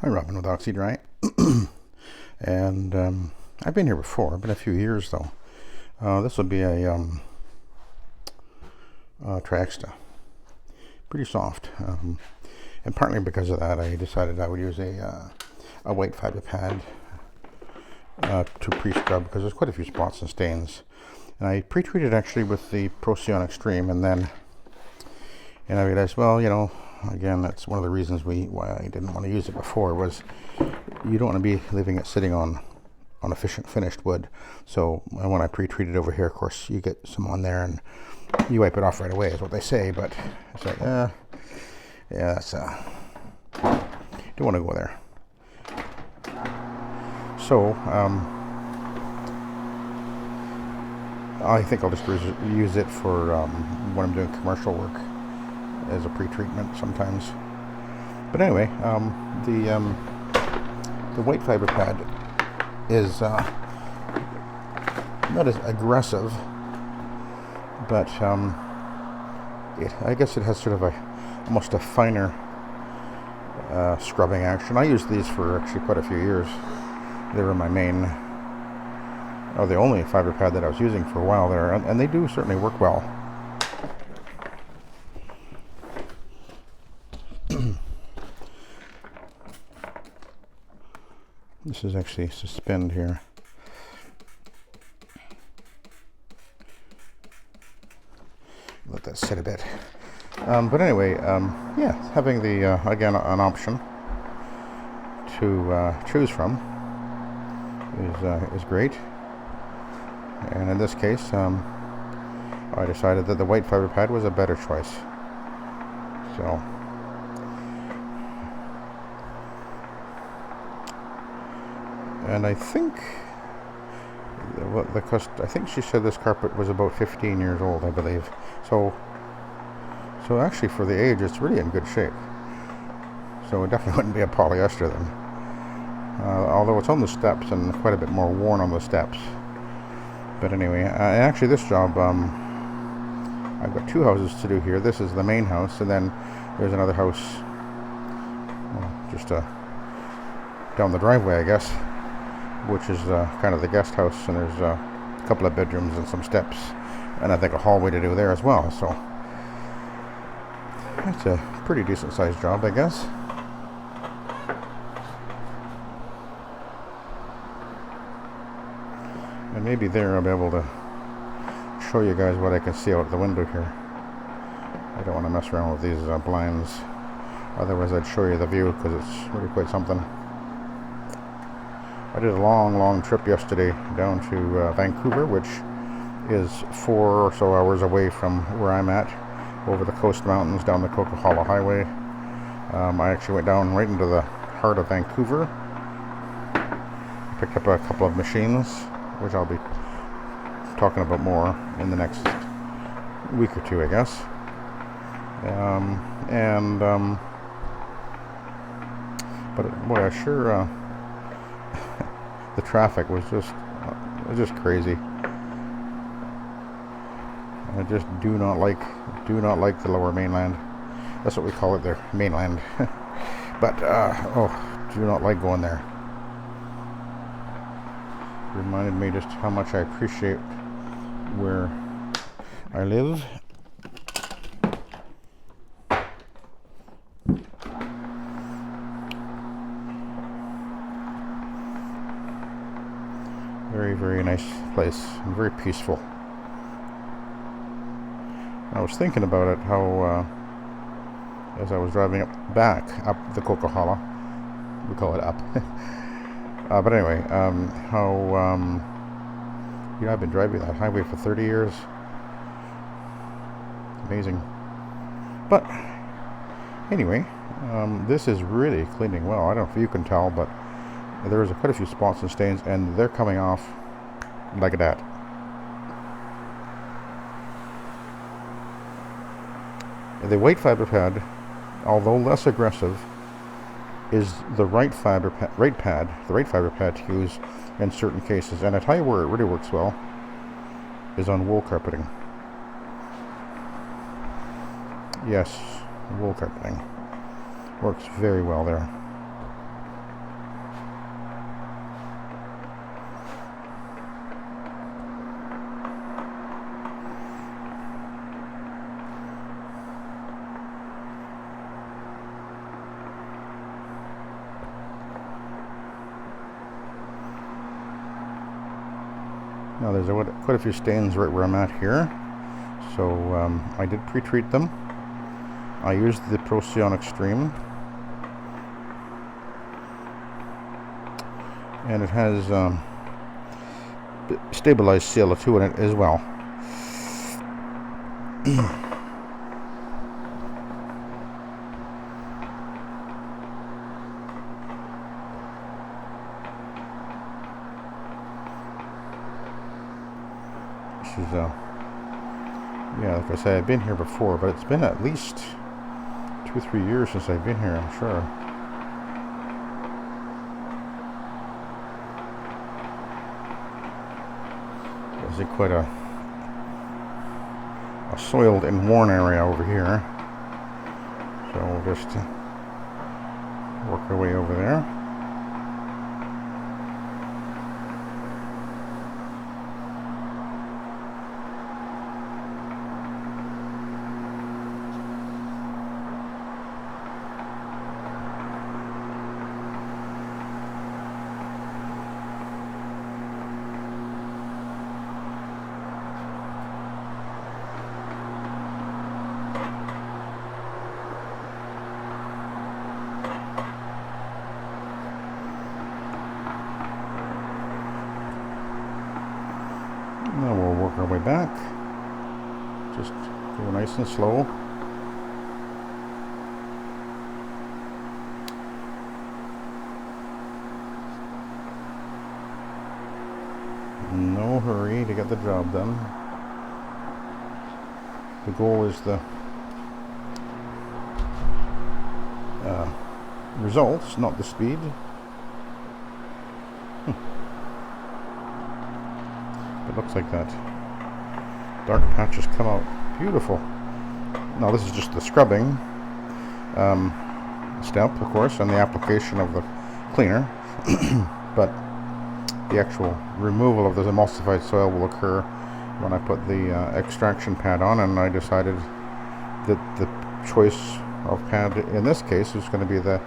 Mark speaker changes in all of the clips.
Speaker 1: Hi, Robin with Oxy-Dry. And I've been here before, been a few years though. This would be a Traxta. Pretty soft. And partly because of that, I decided I would use a white fiber pad to pre-scrub because there's quite a few spots and stains. And I pre-treated actually with the Procyon Extreme, and I realized, well, again, that's one of the reasons why I didn't want to use it before, was you don't want to be leaving it sitting on efficient finished wood. So when I pre-treat it over here, of course, you get some on there and you wipe it off right away, is what they say. But it's like, yeah, that's don't want to go there. So I think I'll just use it for when I'm doing commercial work as a pre-treatment sometimes. But anyway, the white fiber pad is not as aggressive, but I guess it has sort of almost a finer scrubbing action. I used these for actually quite a few years. They were my main, or the only fiber pad that I was using for a while there, and they do certainly work well. This is actually suspend here. Let that sit a bit. But anyway, yeah, having the again an option to choose from is great. And in this case, I decided that the white fiber pad was a better choice. So. And I think I think she said this carpet was about 15 years old, I believe. So actually, for the age, it's really in good shape. So it definitely wouldn't be a polyester then. Although it's on the steps and quite a bit more worn on the steps. But anyway, actually this job, I've got two houses to do here. This is the main house, and then there's another house just down the driveway, I guess, which is kind of the guest house, and there's a couple of bedrooms and some steps, and I think a hallway to do there as well. So it's a pretty decent sized job, I guess. And maybe there I'll be able to show you guys what I can see out the window here. I don't want to mess around with these blinds, otherwise I'd show you the view, because it's really quite something. I did a long trip yesterday down to Vancouver, which is 4 or so hours away from where I'm at, over the Coast Mountains, down the Coquihalla Highway. I actually went down right into the heart of Vancouver, picked up a couple of machines, which I'll be talking about more in the next week or two, I guess. But boy, I sure the traffic was just crazy. I just do not like the Lower Mainland. That's what we call it there, mainland. But do not like going there. Reminded me just how much I appreciate where I live. Very, very nice place, and very peaceful. I was thinking about it, how as I was driving up the Coquihalla, we call it up. But anyway, how I've been driving that highway for 30 years. Amazing. But anyway, this is really cleaning well. I don't know if you can tell, but there's quite a few spots and stains, and they're coming off like that. The white fiber pad, although less aggressive, is the right fiber pad to use in certain cases. And I tell you where it really works well is on wool carpeting. Yes, wool carpeting works very well there. Now there's quite a few stains right where I'm at here, so I did pre-treat them. I used the Procyon Extreme, and it has stabilized CO2 in it as well. This is yeah, like I say, I've been here before, but it's been at least 2 or 3 years since I've been here, I'm sure. There's quite a soiled and worn area over here, so we'll just work our way over there. Now we'll work our way back. Just go nice and slow. No hurry to get the job done. The goal is the results, not the speed. It looks like that dark patches come out beautiful. Now this is just the scrubbing step, of course, and the application of the cleaner, but the actual removal of the emulsified soil will occur when I put the extraction pad on, and I decided that the choice of pad in this case is going to be the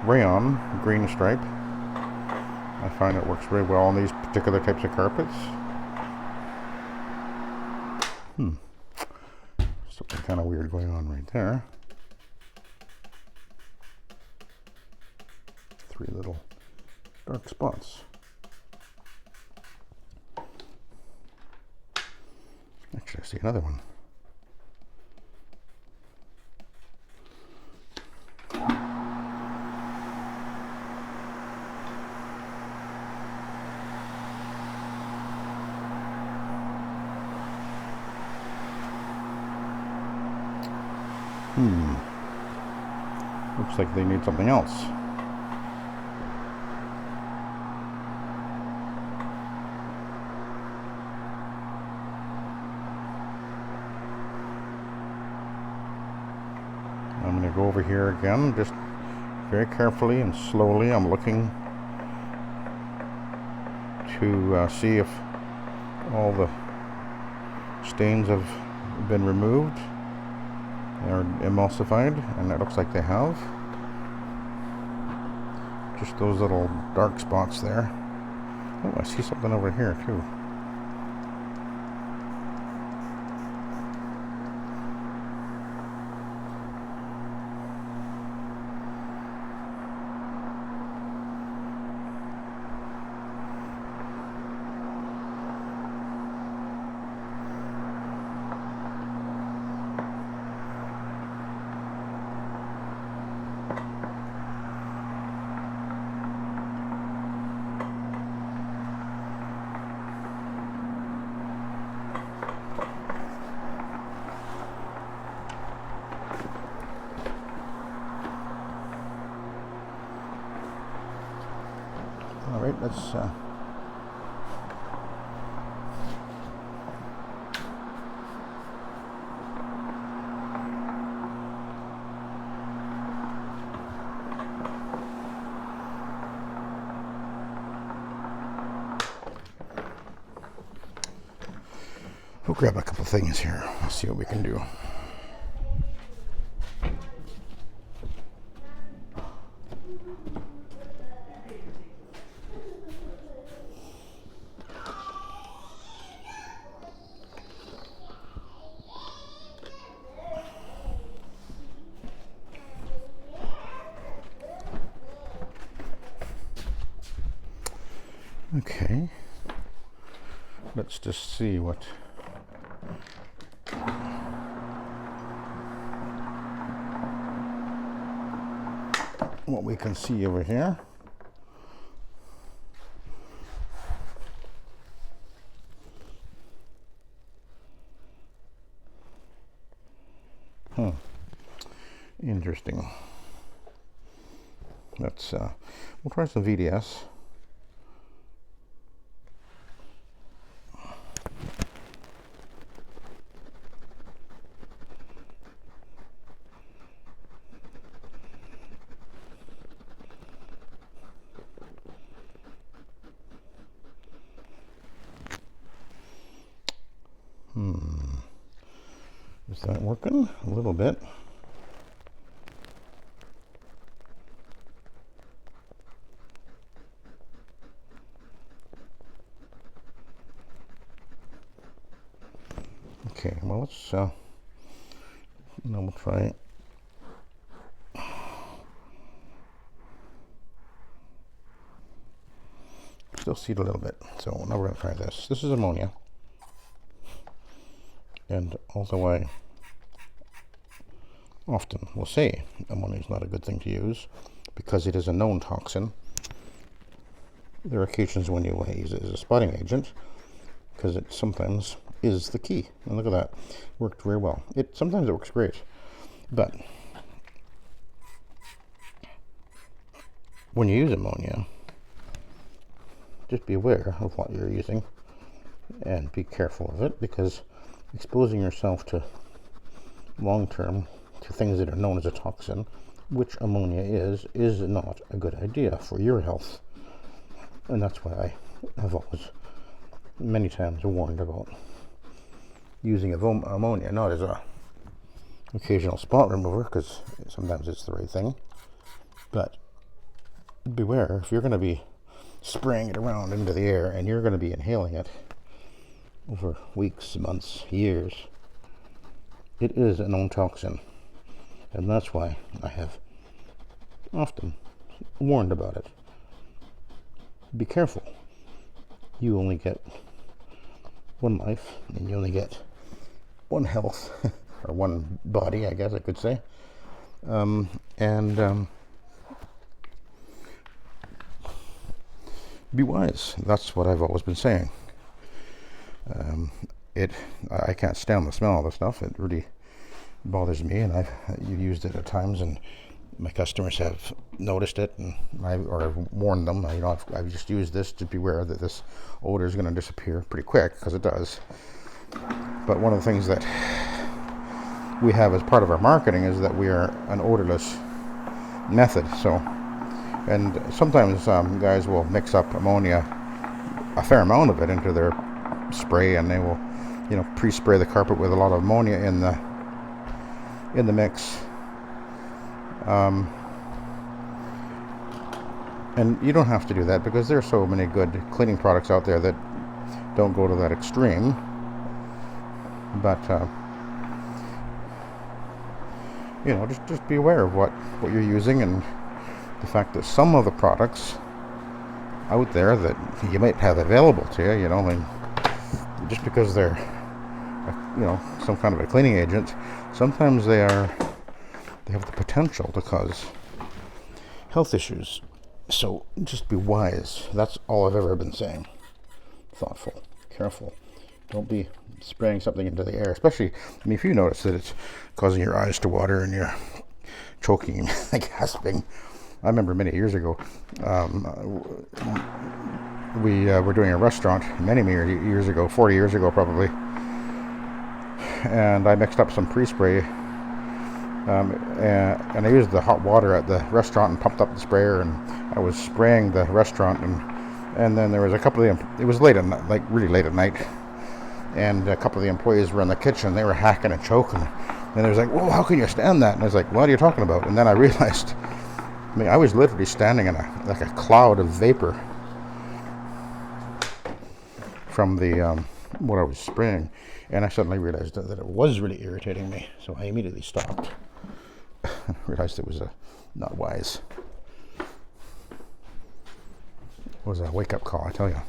Speaker 1: Rayon green stripe. I find it works very well on these particular types of carpets. Something kind of weird going on right there. 3 little dark spots. Actually, I see another one. Looks like they need something else. I'm going to go over here again, just very carefully and slowly. I'm looking to see if all the stains have been removed or emulsified, and it looks like they have. Just those little dark spots there. Oh, I see something over here too. All right, let's we'll grab a couple things here. Let's see what we can do. Okay, let's just see what we can see over here. Interesting. Let's we'll try some VDS. Is that working? A little bit. Okay, well, let's now we'll try it. Still see it a little bit, so now we're going to try this. This is ammonia, and although I often will say ammonia is not a good thing to use because it is a known toxin, there are occasions when you want to use it as a spotting agent because it sometimes is the key. And look at that, worked very well. Sometimes it works great, but when you use ammonia, just be aware of what you're using and be careful of it, because exposing yourself to long-term to things that are known as a toxin, which ammonia is not a good idea for your health. And that's why I have always many times warned about using ammonia, not as a occasional spot remover, because sometimes it's the right thing, but beware if you're going to be spraying it around into the air and you're going to be inhaling it over weeks, months, years. It is a known toxin, and that's why I have often warned about it. Be careful. You only get one life, and you only get one health, or one body, I guess I could say. Be wise. That's what I've always been saying. I can't stand the smell of the stuff. It really bothers me, and I've used it at times, and my customers have noticed it, and I've warned them. I've just used this to beware that this odor is going to disappear pretty quick, because it does. But one of the things that we have as part of our marketing is that we are an odorless method. So, and sometimes guys will mix up ammonia, a fair amount of it, into their spray, and they will, pre-spray the carpet with a lot of ammonia in the mix. And you don't have to do that, because there are so many good cleaning products out there that don't go to that extreme. But just be aware of what you're using, and the fact that some of the products out there that you might have available to you, and just because they're some kind of a cleaning agent, sometimes they have the potential to cause health issues. So just be wise. That's all I've ever been saying. Thoughtful, careful. Don't be spraying something into the air, especially, if you notice that it's causing your eyes to water and you're choking and gasping. I remember many years ago, we were doing a restaurant many years ago, 40 years ago probably, and I mixed up some pre-spray, and I used the hot water at the restaurant and pumped up the sprayer, and I was spraying the restaurant, and then there was a couple of it was late at night, like really late at night, and a couple of the employees were in the kitchen. They were hacking and choking, and they was like, "Whoa, how can you stand that?" And I was like, "What are you talking about?" And then I realized, I was literally standing in a cloud of vapor from the what I was spraying, and I suddenly realized that it was really irritating me. So I immediately stopped. Realized it was not wise. Was a wake-up call, I tell you.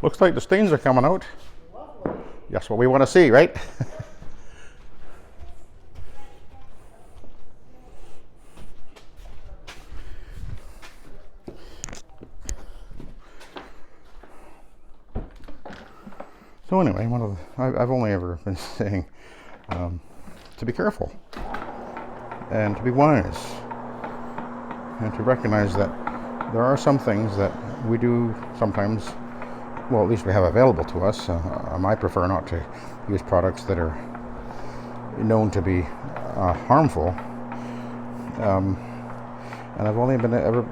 Speaker 1: Looks like the stains are coming out. That's what we want to see, right? So anyway, I've only ever been saying to be careful and to be wise and to recognize that there are some things that we do sometimes, well, at least we have available to us. I prefer not to use products that are known to be harmful. And I've only been ever,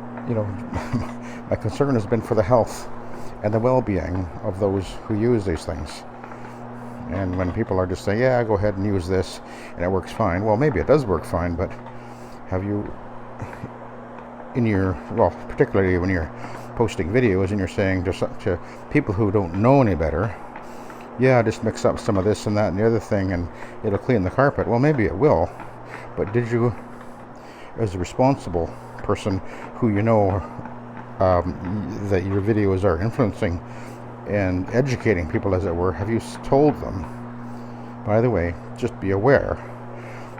Speaker 1: my concern has been for the health and the well-being of those who use these things. And when people are just saying, yeah, go ahead and use this and it works fine. Well, maybe it does work fine, but have you, particularly when you're posting videos and you're saying to people who don't know any better, yeah, just mix up some of this and that and the other thing and it'll clean the carpet. Well, maybe it will, but did you, as a responsible person who that your videos are influencing and educating people, as it were, have you told them, by the way, just be aware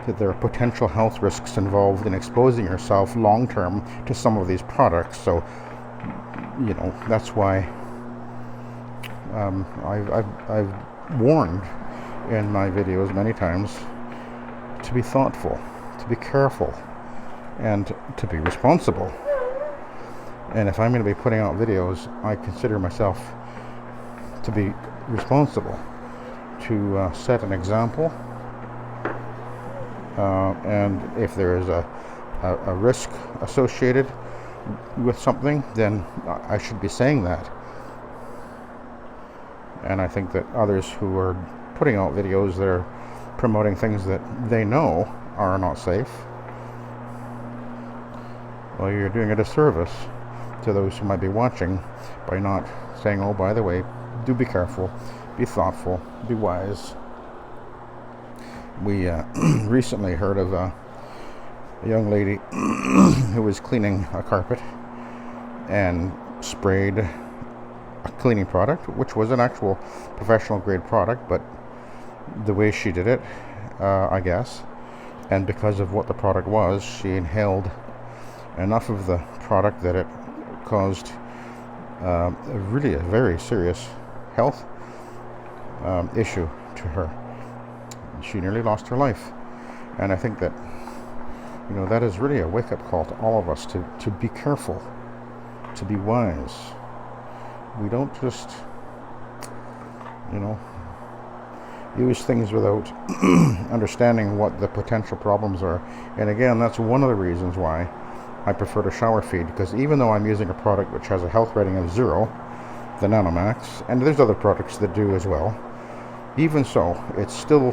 Speaker 1: that there are potential health risks involved in exposing yourself long term to some of these products? So, that's why I've warned in my videos many times to be thoughtful, to be careful, and to be responsible. And if I'm going to be putting out videos, I consider myself to be responsible, to set an example, and if there is a risk associated with something, then I should be saying that. And I think that others who are putting out videos that are promoting things that they know are not safe, well, you're doing a disservice to those who might be watching by not saying, oh, by the way, do be careful, be thoughtful, be wise. We recently heard of a young lady who was cleaning a carpet and sprayed a cleaning product, which was an actual professional grade product, but the way she did it, I guess, and because of what the product was, she inhaled enough of the product that it caused really a very serious health issue to her. She nearly lost her life. And I think that that is really a wake-up call to all of us to be careful, to be wise. We don't just use things without understanding what the potential problems are. And again, that's one of the reasons why I prefer to shower feed, because even though I'm using a product which has a health rating of 0, the Nanomax, and there's other products that do as well, even so, it's still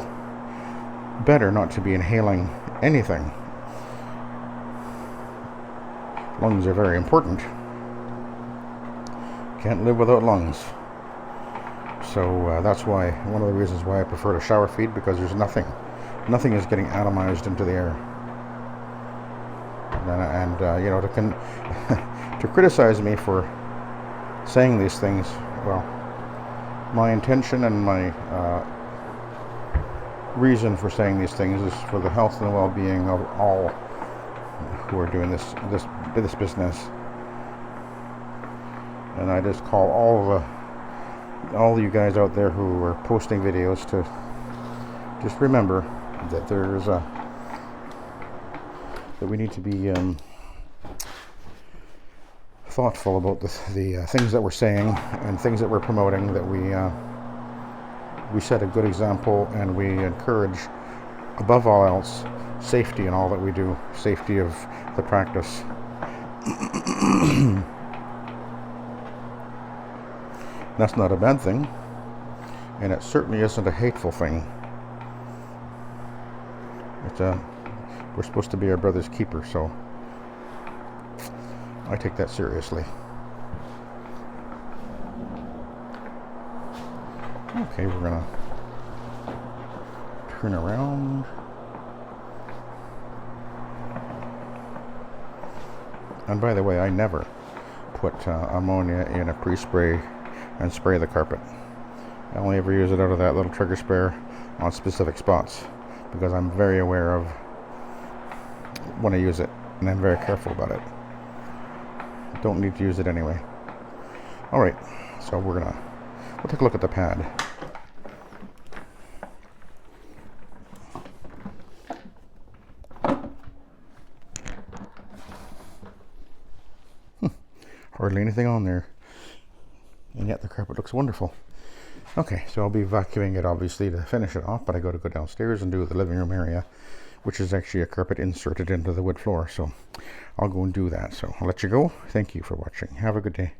Speaker 1: better not to be inhaling anything. Lungs are very important. Can't live without lungs. So that's why, one of the reasons why I prefer to shower feed, because there's nothing is getting atomized into the air. And to criticize me for saying these things, well, my intention and my reason for saying these things is for the health and well-being of all who are doing this business. And I just call all you guys out there who are posting videos to just remember that that we need to be thoughtful about the things that we're saying and things that we're promoting, that we set a good example and we encourage, above all else, safety in all that we do, safety of the practice. That's not a bad thing, and it certainly isn't a hateful thing. We're supposed to be our brother's keeper, so I take that seriously. Okay, we're gonna turn around. And by the way, I never put ammonia in a pre-spray and spray the carpet. I only ever use it out of that little trigger sprayer on specific spots, because I'm very aware of when I use it, and I'm very careful about it. Don't need to use it anyway. Alright, so we'll take a look at the pad. Hardly anything on there, and yet the carpet looks wonderful. Okay, so I'll be vacuuming it obviously to finish it off, but I got to go downstairs and do the living room area, which is actually a carpet inserted into the wood floor. So I'll go and do that. So I'll let you go. Thank you for watching. Have a good day.